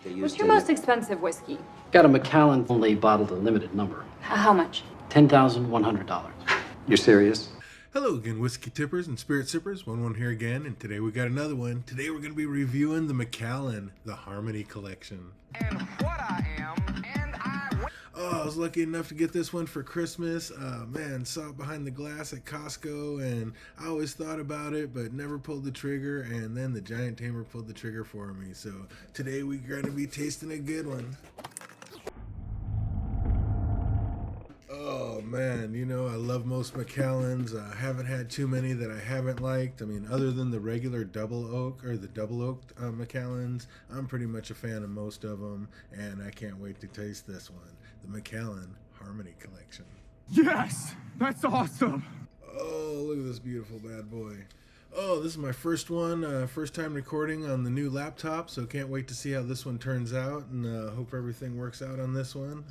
What's your most expensive whiskey? Got a Macallan only bottled a limited number. How much? $10,100. You're serious? Hello again, whiskey tippers and spirit sippers. One here again, and today we got another one. Today we're going to be reviewing the Macallan, the Harmony collection. And what I am, and Oh, I was lucky enough to get this one for Christmas. Man, saw it behind the glass at Costco, and I always thought about it, but never pulled the trigger, and then the Giant Tamer pulled the trigger for me. So today we're going to be tasting a good one. Oh man, you know, I love most Macallans. I haven't had too many that I haven't liked. I mean, other than the regular double oak or the double oaked Macallans, I'm pretty much a fan of most of them, and I can't wait to taste this one, the Macallan Harmony collection. yes, that's awesome. Oh, look at this beautiful bad boy. Oh, this is my first one, first time recording on the new laptop, so can't wait to see how this one turns out, and hope everything works out on this one.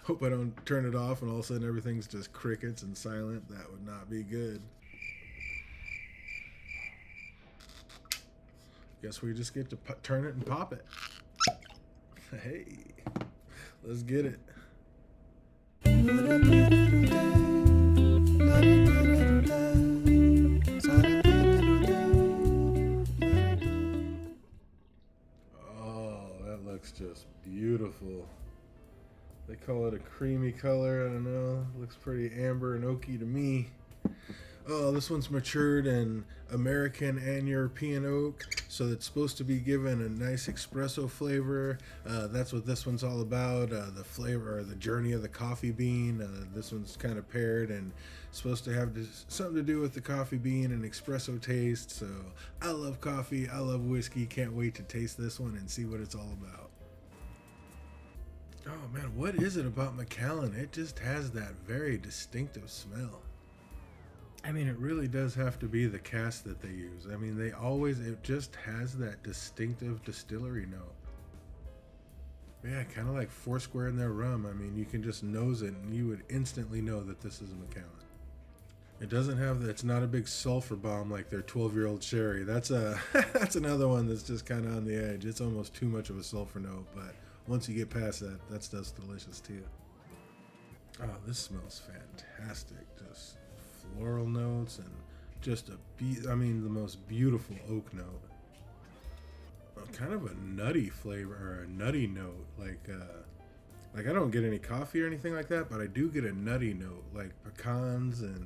Hope I don't turn it off and all of a sudden everything's just crickets and silent. That would not be good. Guess we just get to turn it and pop it. Hey, let's get it. Looks just beautiful. They call it a creamy color. I don't know. Looks pretty amber and oaky to me. Oh, this one's matured in American and European oak, so it's supposed to be given a nice espresso flavor. That's what this one's all about. The flavor or the journey of the coffee bean. This one's kind of paired and supposed to have something to do with the coffee bean and espresso taste. So I love coffee. I love whiskey. Can't wait to taste this one and see what it's all about. Oh man, what is it about Macallan? It just has that very distinctive smell. I mean, it really does have to be the cask that they use. I mean, it just has that distinctive distillery note. Yeah, kind of like Foursquare in their rum. I mean, you can just nose it and you would instantly know that this is a Macallan. It doesn't have it's not a big sulfur bomb like their 12-year-old sherry. That's another one that's just kind of on the edge. It's almost too much of a sulfur note, but once you get past that, that's just delicious too. Oh, this smells fantastic. Just floral notes and just the most beautiful oak note. Kind of a nutty flavor or a nutty note, like I don't get any coffee or anything like that, but I do get a nutty note, like pecans and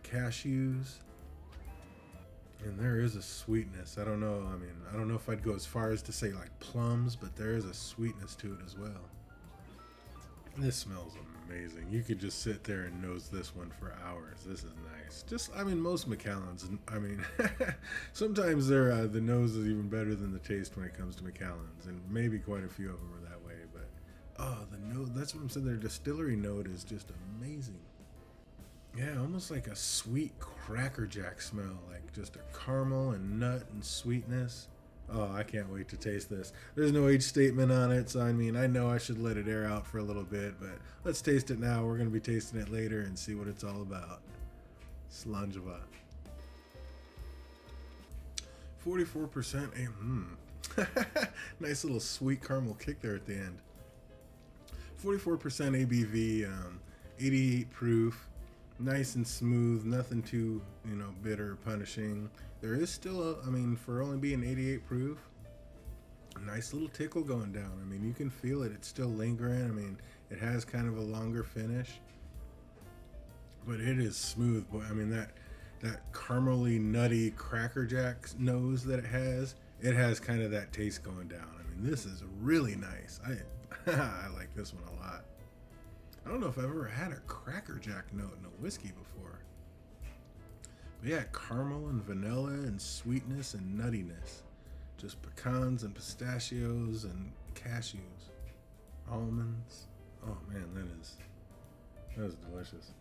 cashews. And there is a sweetness. I don't know. I mean, I don't know if I'd go as far as to say like plums, but there is a sweetness to it as well. This smells amazing. You could just sit there and nose this one for hours. This is nice. Most Macallans, sometimes they're, the nose is even better than the taste when it comes to Macallans, and maybe quite a few of them are that way, but the note, that's what I'm saying, their distillery note is just amazing. Yeah, almost like a sweet Cracker Jack smell, like just a caramel and nut and sweetness. Oh, I can't wait to taste this. There's no age statement on it, so I mean, I know I should let it air out for a little bit, but let's taste it now. We're going to be tasting it later and see what it's all about. Slanjava. 44%. Nice little sweet caramel kick there at the end. 44% ABV, 88 proof. Nice and smooth, nothing too, bitter or punishing. There is still, for only being 88 proof, a nice little tickle going down. I mean, you can feel it. It's still lingering. I mean, it has kind of a longer finish, but it is smooth. Boy, I mean, that caramely, nutty Cracker Jack nose that it has kind of that taste going down. I mean, this is really nice. I like this one a lot. I don't know if I've ever had a Cracker Jack note in a whiskey before. But yeah, caramel and vanilla and sweetness and nuttiness. Just pecans and pistachios and cashews. Almonds. Oh man, that is delicious.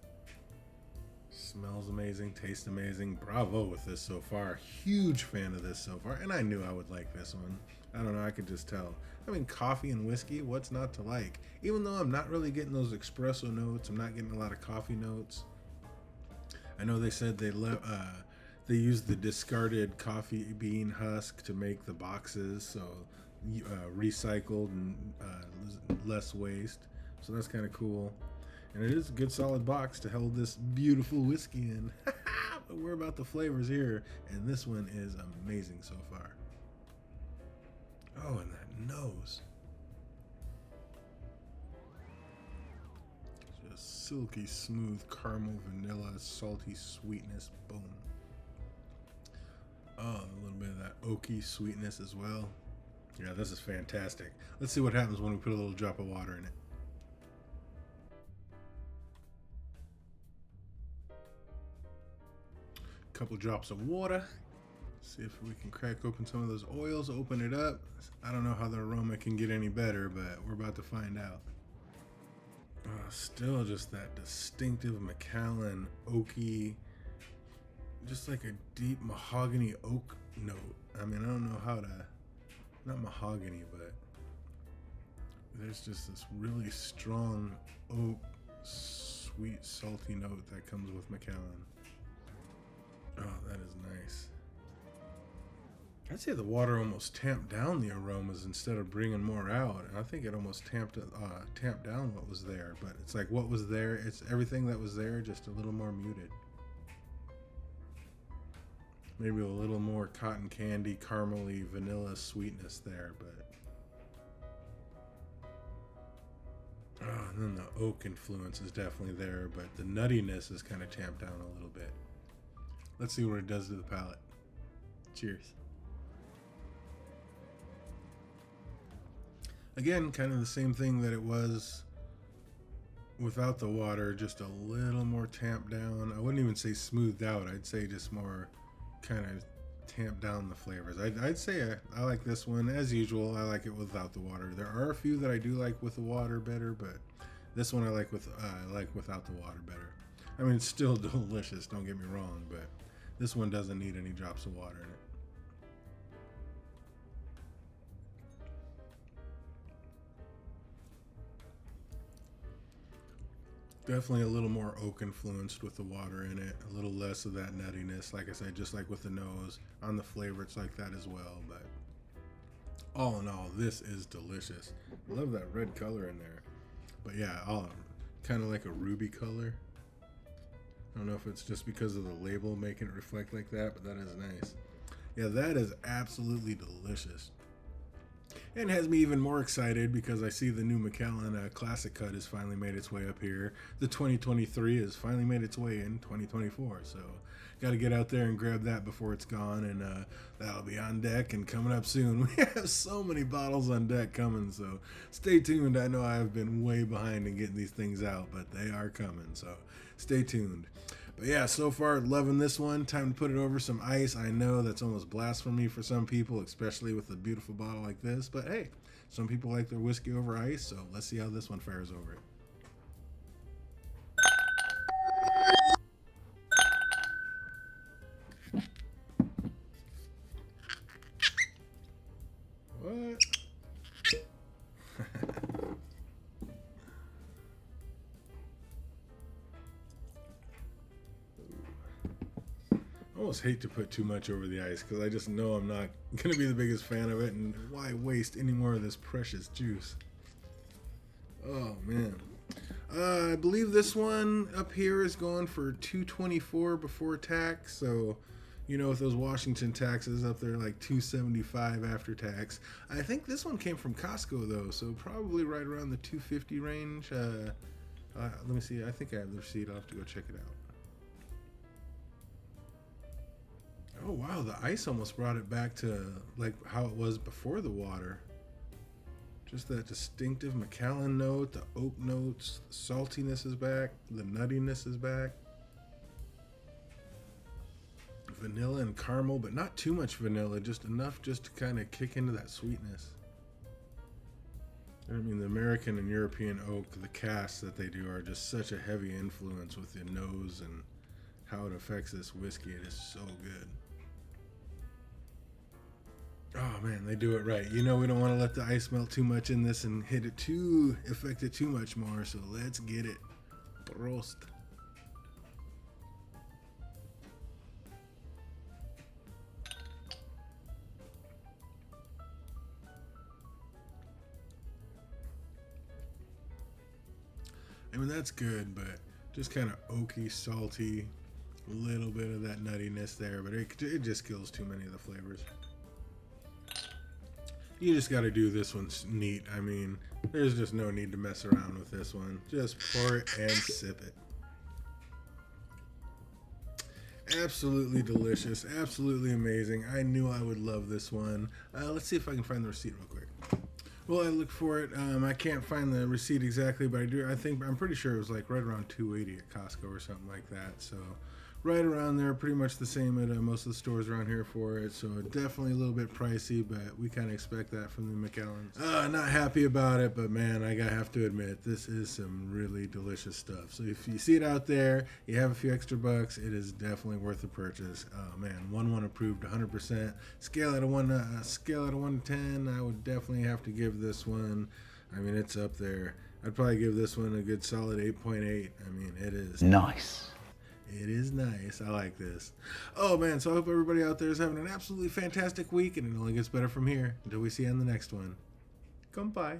Smells amazing, tastes amazing. Bravo with this so far. Huge fan of this so far. And I knew I would like this one. I don't know, I could just tell. I mean, coffee and whiskey, what's not to like? Even though I'm not really getting those espresso notes, I'm not getting a lot of coffee notes. I know they said They use the discarded coffee bean husk to make the boxes, so recycled and less waste. So that's kind of cool. And it is a good solid box to hold this beautiful whiskey in. But we're about the flavors here, and this one is amazing so far. Oh, and that nose. Just silky smooth caramel, vanilla, salty sweetness. Boom. Oh, a little bit of that oaky sweetness as well. Yeah, this is fantastic. Let's see what happens when we put a little drop of water in it. Couple drops of water. See if we can crack open some of those oils, open it up. I don't know how the aroma can get any better, but we're about to find out. Still just that distinctive Macallan oaky, just like a deep mahogany oak note. I mean, I don't know how to, not mahogany, but there's just this really strong oak, sweet, salty note that comes with Macallan. Oh, that is nice. I'd say the water almost tamped down the aromas instead of bringing more out. I think it almost tamped down what was there. But it's like what was there, it's everything that was there, just a little more muted. Maybe a little more cotton candy, caramely, vanilla sweetness there, but... Oh, and then the oak influence is definitely there, but the nuttiness is kind of tamped down a little bit. Let's see what it does to the palate. Cheers. Again, kind of the same thing that it was without the water, just a little more tamped down. I wouldn't even say smoothed out. I'd say just more kind of tamped down the flavors. I'd say I like this one. As usual, I like it without the water. There are a few that I do like with the water better, but this one I like without the water better. I mean, it's still delicious, don't get me wrong, but this one doesn't need any drops of water in it. Definitely a little more oak influenced with the water in it. A little less of that nuttiness. Like I said, just like with the nose. On the flavor, it's like that as well. But all in all, this is delicious. I love that red color in there. But yeah, kind of like a ruby color. I don't know if it's just because of the label making it reflect like that, but that is nice. Yeah, that is absolutely delicious. And has me even more excited because I see the new Macallan Classic Cut has finally made its way up here. The 2023 has finally made its way in 2024. So got to get out there and grab that before it's gone. And that'll be on deck and coming up soon. We have so many bottles on deck coming. So stay tuned. I know I've been way behind in getting these things out, but they are coming. So stay tuned. But yeah, so far, loving this one. Time to put it over some ice. I know that's almost blasphemy for some people, especially with a beautiful bottle like this. But hey, some people like their whiskey over ice, so let's see how this one fares over it. What? I almost hate to put too much over the ice because I just know I'm not going to be the biggest fan of it, and why waste any more of this precious juice? Oh man. I believe this one up here is going for $224 before tax, so you know, with those Washington taxes up there like $275 after tax. I think this one came from Costco though, so probably right around the $250 range. Let me see, I think I have the receipt. I'll have to go check it out. Oh wow, the ice almost brought it back to like how it was before the water. Just that distinctive Macallan note, the oak notes, the saltiness is back, the nuttiness is back. Vanilla and caramel, but not too much vanilla, just enough just to kind of kick into that sweetness. I mean, the American and European oak, the casts that they do are just such a heavy influence with the nose and how it affects this whiskey. It is so good. Oh man, they do it right. You know, we don't want to let the ice melt too much in this and affect it too much more. So let's get it. Prost. mean, that's good, but just kind of oaky, salty, a little bit of that nuttiness there, but it just kills too many of the flavors. You just got to do this one neat. I mean, there's just no need to mess around with this one. Just pour it and sip it. Absolutely delicious. Absolutely amazing. I knew I would love this one. Let's see if I can find the receipt real quick. Well, I looked for it. I can't find the receipt exactly, but I'm pretty sure it was like right around $2.80 at Costco or something like that. So right around there, pretty much the same at most of the stores around here for it. So definitely a little bit pricey, but we kind of expect that from the Macallans. Not happy about it, but man, I have to admit, this is some really delicious stuff. So if you see it out there, you have a few extra bucks, it is definitely worth the purchase. Oh man, 1-1 approved 100%. Scale out of 1 to 10, I would definitely have to give this one, I mean, it's up there. I'd probably give this one a good solid 8.8. I mean, it is Nice. It is nice. I like this. Oh, man. So I hope everybody out there is having an absolutely fantastic week, and it only gets better from here. Until we see you on the next one. Come by.